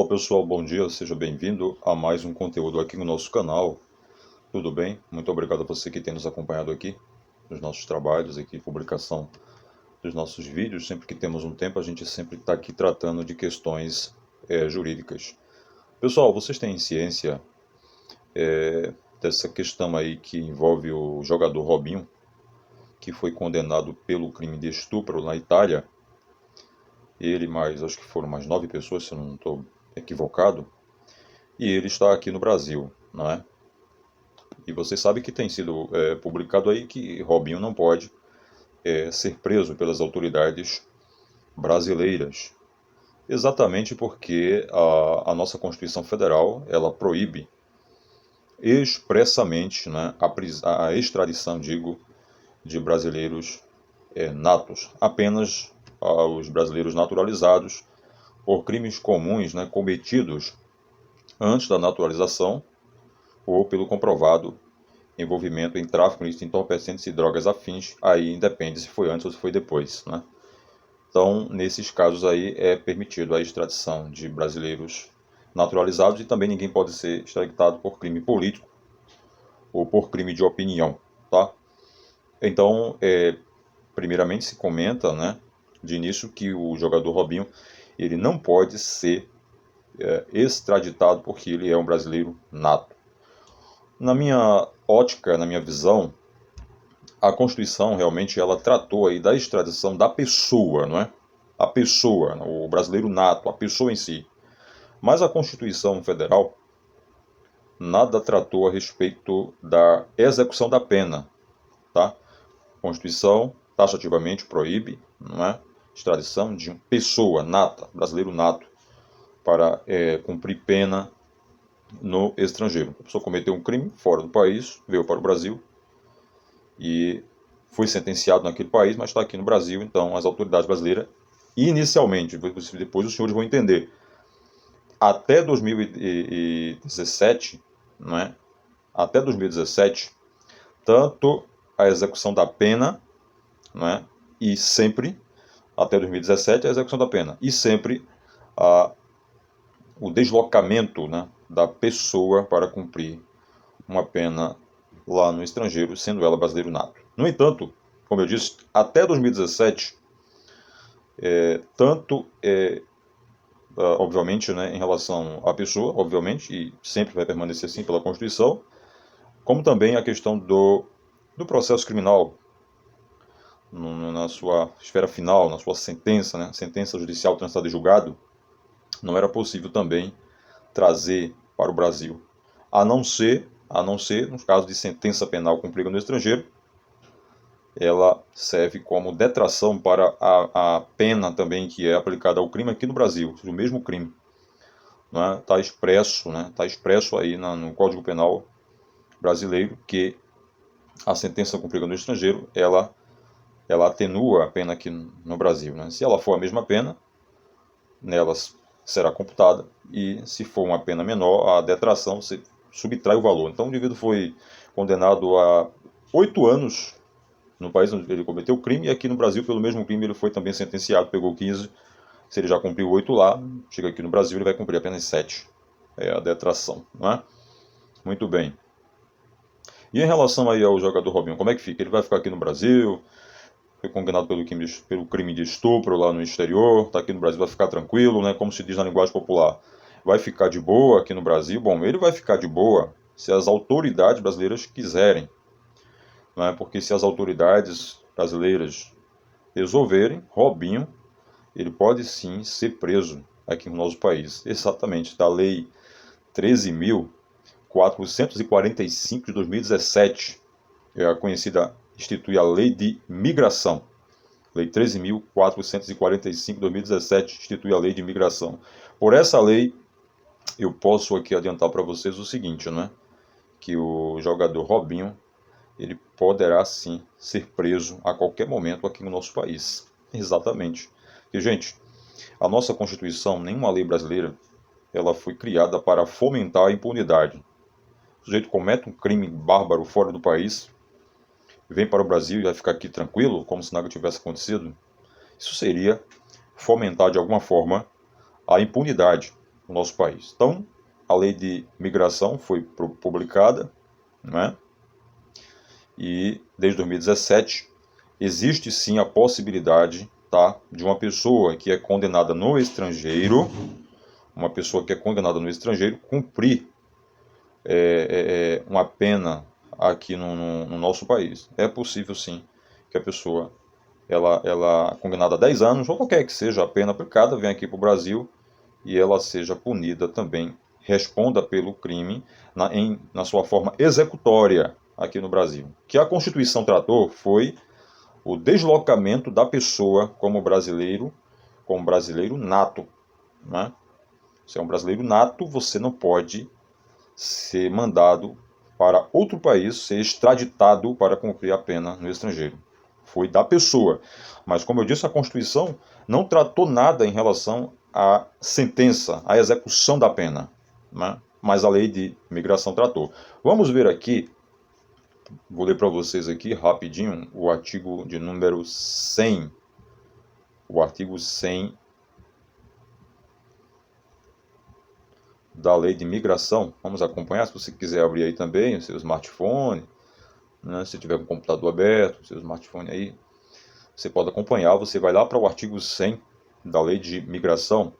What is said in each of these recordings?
pessoal, bom dia, seja bem-vindo a mais um conteúdo aqui no nosso canal. Tudo bem? Muito obrigado a você que tem nos acompanhado aqui nos nossos trabalhos, aqui, publicação dos nossos vídeos. Sempre que temos um tempo, a gente sempre está aqui tratando de questões jurídicas. Pessoal, vocês têm ciência dessa questão aí que envolve o jogador Robinho, que foi condenado pelo crime de estupro na Itália? Ele mais, acho que foram mais 9 pessoas, se eu não estou equivocado, e ele está aqui no Brasil, não é? E você sabe que tem sido publicado aí que Robinho não pode ser preso pelas autoridades brasileiras, exatamente porque a nossa Constituição Federal ela proíbe expressamente, né, a extradição, digo, de brasileiros natos, apenas aos brasileiros naturalizados por crimes comuns, né, cometidos antes da naturalização ou pelo comprovado envolvimento em tráfico ilícito de entorpecentes e drogas afins, aí independe se foi antes ou se foi depois, né? Então, nesses casos aí é permitido a extradição de brasileiros naturalizados e também ninguém pode ser extraditado por crime político ou por crime de opinião, tá? Então, primeiramente se comenta, né, de início que o jogador Robinho ele não pode ser extraditado porque ele é um brasileiro nato. Na minha ótica, na minha visão, a Constituição realmente ela tratou aí da extradição da pessoa, não é? A pessoa, o brasileiro nato, a pessoa em si. Mas a Constituição Federal nada tratou a respeito da execução da pena, tá? A Constituição taxativamente proíbe, não é? Extradição de uma pessoa nata, brasileiro nato, para cumprir pena no estrangeiro. A pessoa cometeu um crime fora do país, veio para o Brasil e foi sentenciado naquele país, mas está aqui no Brasil, então as autoridades brasileiras, inicialmente, depois os senhores vão entender, até 2017, não é? Até 2017, tanto a execução da pena, não é? E sempre, até 2017, a execução da pena, e sempre o deslocamento, né, da pessoa para cumprir uma pena lá no estrangeiro, sendo ela brasileiro nato. No entanto, como eu disse, até 2017, obviamente, né, em relação à pessoa, obviamente, e sempre vai permanecer assim pela Constituição, como também a questão do processo criminal na sua esfera final, na sua sentença, né, sentença judicial transitada em julgado, não era possível também trazer para o Brasil, a não ser, nos casos de sentença penal cumprida no estrangeiro, ela serve como detração para a pena também que é aplicada ao crime aqui no Brasil, o mesmo crime. Está expresso, né? Tá expresso aí no Código Penal brasileiro que a sentença cumprida no estrangeiro, ela atenua a pena aqui no Brasil. Né? Se ela for a mesma pena, nelas será computada, e se for uma pena menor, a detração se subtrai o valor. Então o indivíduo foi condenado a 8 anos no país onde ele cometeu o crime, e aqui no Brasil, pelo mesmo crime, ele foi também sentenciado, pegou 15. Se ele já cumpriu 8 lá, chega aqui no Brasil, ele vai cumprir apenas 7. É a detração, não é? Muito bem. E em relação aí ao jogador Robinho, como é que fica? Ele vai ficar aqui no Brasil, foi condenado pelo crime de estupro lá no exterior, está aqui no Brasil, vai ficar tranquilo, né? Como se diz na linguagem popular. Vai ficar de boa aqui no Brasil? Bom, ele vai ficar de boa se as autoridades brasileiras quiserem. Não é? Porque se as autoridades brasileiras resolverem, Robinho, ele pode sim ser preso aqui no nosso país. Exatamente, da Lei 13.445 de 2017, é a conhecida, institui a Lei de Migração. Lei 13.445 de 2017 institui a Lei de Migração. Por essa lei, eu posso aqui adiantar para vocês o seguinte, né? Que o jogador Robinho, ele poderá sim ser preso a qualquer momento aqui no nosso país. Exatamente. E, gente, a nossa Constituição, nenhuma lei brasileira, ela foi criada para fomentar a impunidade. O sujeito comete um crime bárbaro fora do país, vem para o Brasil e vai ficar aqui tranquilo, como se nada tivesse acontecido. Isso seria fomentar de alguma forma a impunidade. no nosso país. Então, a lei de migração foi publicada, né? E desde 2017 existe sim a possibilidade, tá, de uma pessoa que é condenada no estrangeiro, cumprir uma pena aqui no nosso país. É possível sim que a pessoa, ela condenada a 10 anos, ou qualquer que seja a pena aplicada, venha aqui para o Brasil e ela seja punida também, responda pelo crime na sua forma executória aqui no Brasil. O que a Constituição tratou foi o deslocamento da pessoa como brasileiro nato, né? Se é um brasileiro nato, você não pode ser mandado para outro país, ser extraditado para cumprir a pena no estrangeiro. Foi da pessoa. Mas, como eu disse, a Constituição não tratou nada em relação à sentença, à execução da pena, né? Mas a lei de migração tratou. Vamos ver aqui, vou ler para vocês aqui rapidinho o artigo de número 100. O artigo 100 da lei de migração. Vamos acompanhar, se você quiser abrir aí também o seu smartphone, né? Se tiver com o computador aberto, o seu smartphone aí, você pode acompanhar. Você vai lá para o artigo 100 da lei de migração,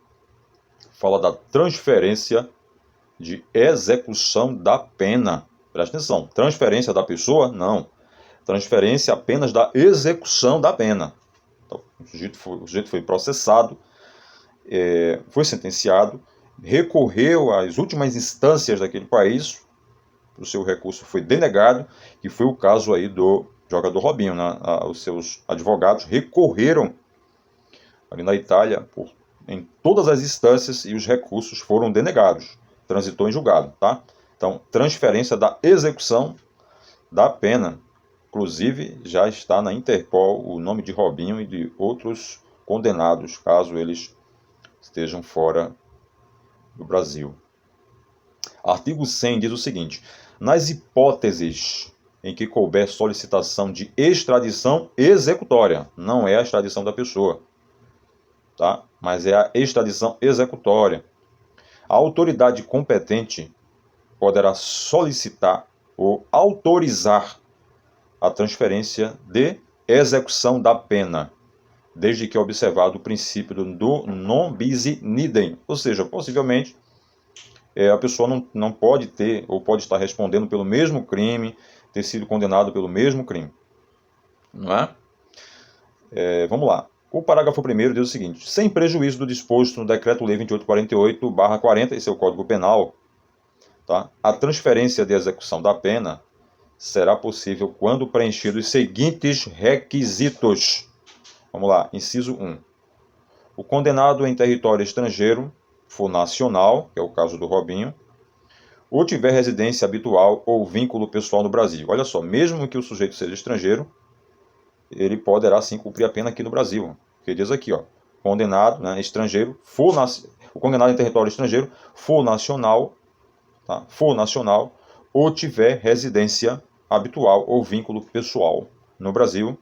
fala da transferência de execução da pena. Presta atenção, transferência da pessoa? Não. Transferência apenas da execução da pena. Então, o sujeito foi processado, foi sentenciado, recorreu às últimas instâncias daquele país, o seu recurso foi denegado, que foi o caso aí do jogador Robinho, né? Os seus advogados recorreram ali na Itália em todas as instâncias e os recursos foram denegados, transitou em julgado, tá? Então, transferência da execução da pena. Inclusive, já está na Interpol o nome de Robinho e de outros condenados, caso eles estejam fora do Brasil. Artigo 100 diz o seguinte: nas hipóteses em que couber solicitação de extradição executória, não é a extradição da pessoa, tá? Mas é a extradição executória, a autoridade competente poderá solicitar ou autorizar a transferência de execução da pena, desde que observado o princípio do non bis in idem, ou seja, possivelmente a pessoa não pode ter ou pode estar respondendo pelo mesmo crime, ter sido condenado pelo mesmo crime. Não é? Vamos lá. O parágrafo 1º diz o seguinte: sem prejuízo do disposto no Decreto-Lei 2848/40, esse é o Código Penal, tá? A transferência de execução da pena será possível quando preenchidos os seguintes requisitos. Vamos lá, inciso 1. O condenado em território estrangeiro for nacional, que é o caso do Robinho, ou tiver residência habitual ou vínculo pessoal no Brasil. Olha só, mesmo que o sujeito seja estrangeiro, ele poderá sim cumprir a pena aqui no Brasil. Porque diz aqui, ó, condenado, né, estrangeiro, o condenado em território estrangeiro for nacional, tá, ou tiver residência habitual ou vínculo pessoal no Brasil,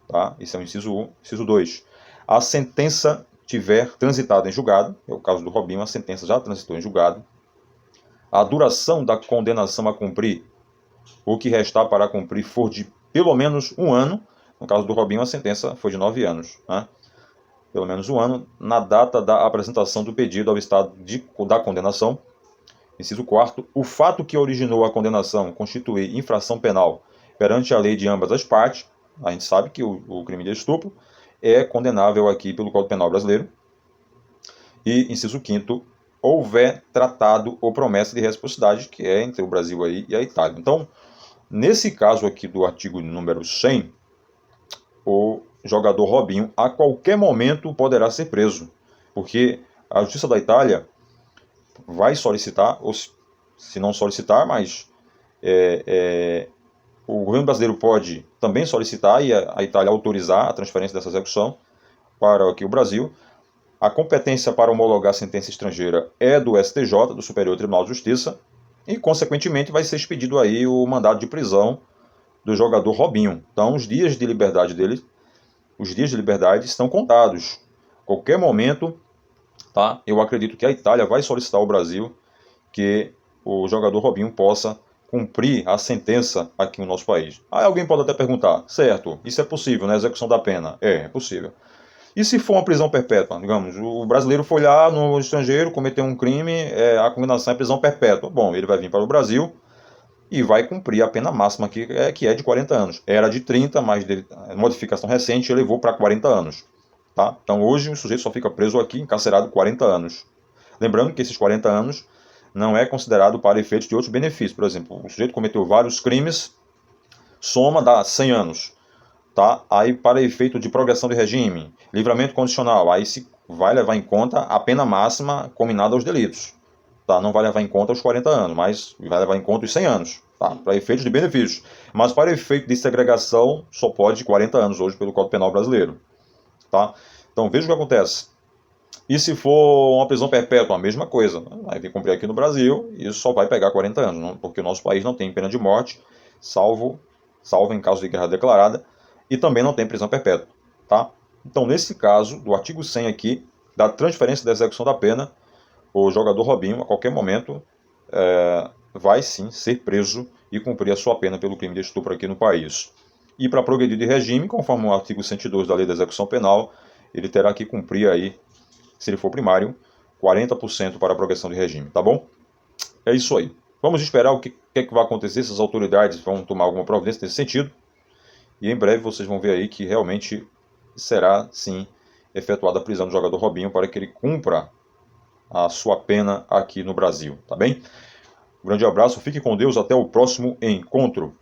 tá? Isso é o inciso 1. Inciso 2. A sentença tiver transitado em julgado, é o caso do Robinho, a sentença já transitou em julgado. A duração da condenação a cumprir, o que restar para cumprir, for de pelo menos 1 ano, no caso do Robinho a sentença foi de 9 anos, né? Pelo menos 1 ano, na data da apresentação do pedido ao Estado da condenação. Inciso 4. O fato que originou a condenação constitui infração penal perante a lei de ambas as partes. A gente sabe que o crime de estupro é condenável aqui pelo Código Penal brasileiro. E, inciso 5º, houver tratado ou promessa de reciprocidade, que é entre o Brasil aí e a Itália. Então, nesse caso aqui do artigo número 100, o jogador Robinho a qualquer momento poderá ser preso, porque a Justiça da Itália vai solicitar, ou se não solicitar, mas o governo brasileiro pode também solicitar e a Itália autorizar a transferência dessa execução para aqui o Brasil. A competência para homologar a sentença estrangeira é do STJ, do Superior Tribunal de Justiça, e, consequentemente, vai ser expedido aí o mandado de prisão do jogador Robinho. Então, os dias de liberdade dele, estão contados. A qualquer momento, tá? Eu acredito que a Itália vai solicitar ao Brasil que o jogador Robinho possa cumprir a sentença aqui no nosso país. Aí alguém pode até perguntar, certo, isso é possível, né? Execução da pena. É possível. E se for uma prisão perpétua? Digamos, o brasileiro foi lá no estrangeiro, cometeu um crime, a condenação é prisão perpétua. Bom, ele vai vir para o Brasil e vai cumprir a pena máxima que é de 40 anos. Era de 30, mas modificação recente elevou para 40 anos. Tá? Então hoje o sujeito só fica preso aqui, encarcerado 40 anos. Lembrando que esses 40 anos não é considerado para efeitos de outros benefícios. Por exemplo, o sujeito cometeu vários crimes, soma dá 100 anos. Tá? Aí para efeito de progressão de regime, livramento condicional, aí se vai levar em conta a pena máxima combinada aos delitos. Tá? Não vai levar em conta os 40 anos, mas vai levar em conta os 100 anos, tá? Para efeitos de benefícios. Mas para efeito de segregação, só pode 40 anos hoje pelo Código Penal brasileiro. Tá? Então veja o que acontece. E se for uma prisão perpétua, a mesma coisa. Vai vir cumprir aqui no Brasil e isso só vai pegar 40 anos, porque o nosso país não tem pena de morte, salvo em caso de guerra declarada, e também não tem prisão perpétua. Tá? Então, nesse caso, do artigo 100 aqui, da transferência da execução da pena, o jogador Robinho, a qualquer momento, vai sim ser preso e cumprir a sua pena pelo crime de estupro aqui no país. E para progredir de regime, conforme o artigo 102 da Lei da Execução Penal, ele terá que cumprir aí, se ele for primário, 40% para a progressão de regime, tá bom? É isso aí. Vamos esperar o que vai acontecer, se as autoridades vão tomar alguma providência nesse sentido. E em breve vocês vão ver aí que realmente será, sim, efetuada a prisão do jogador Robinho para que ele cumpra a sua pena aqui no Brasil, tá bem? Um grande abraço, fique com Deus, até o próximo encontro.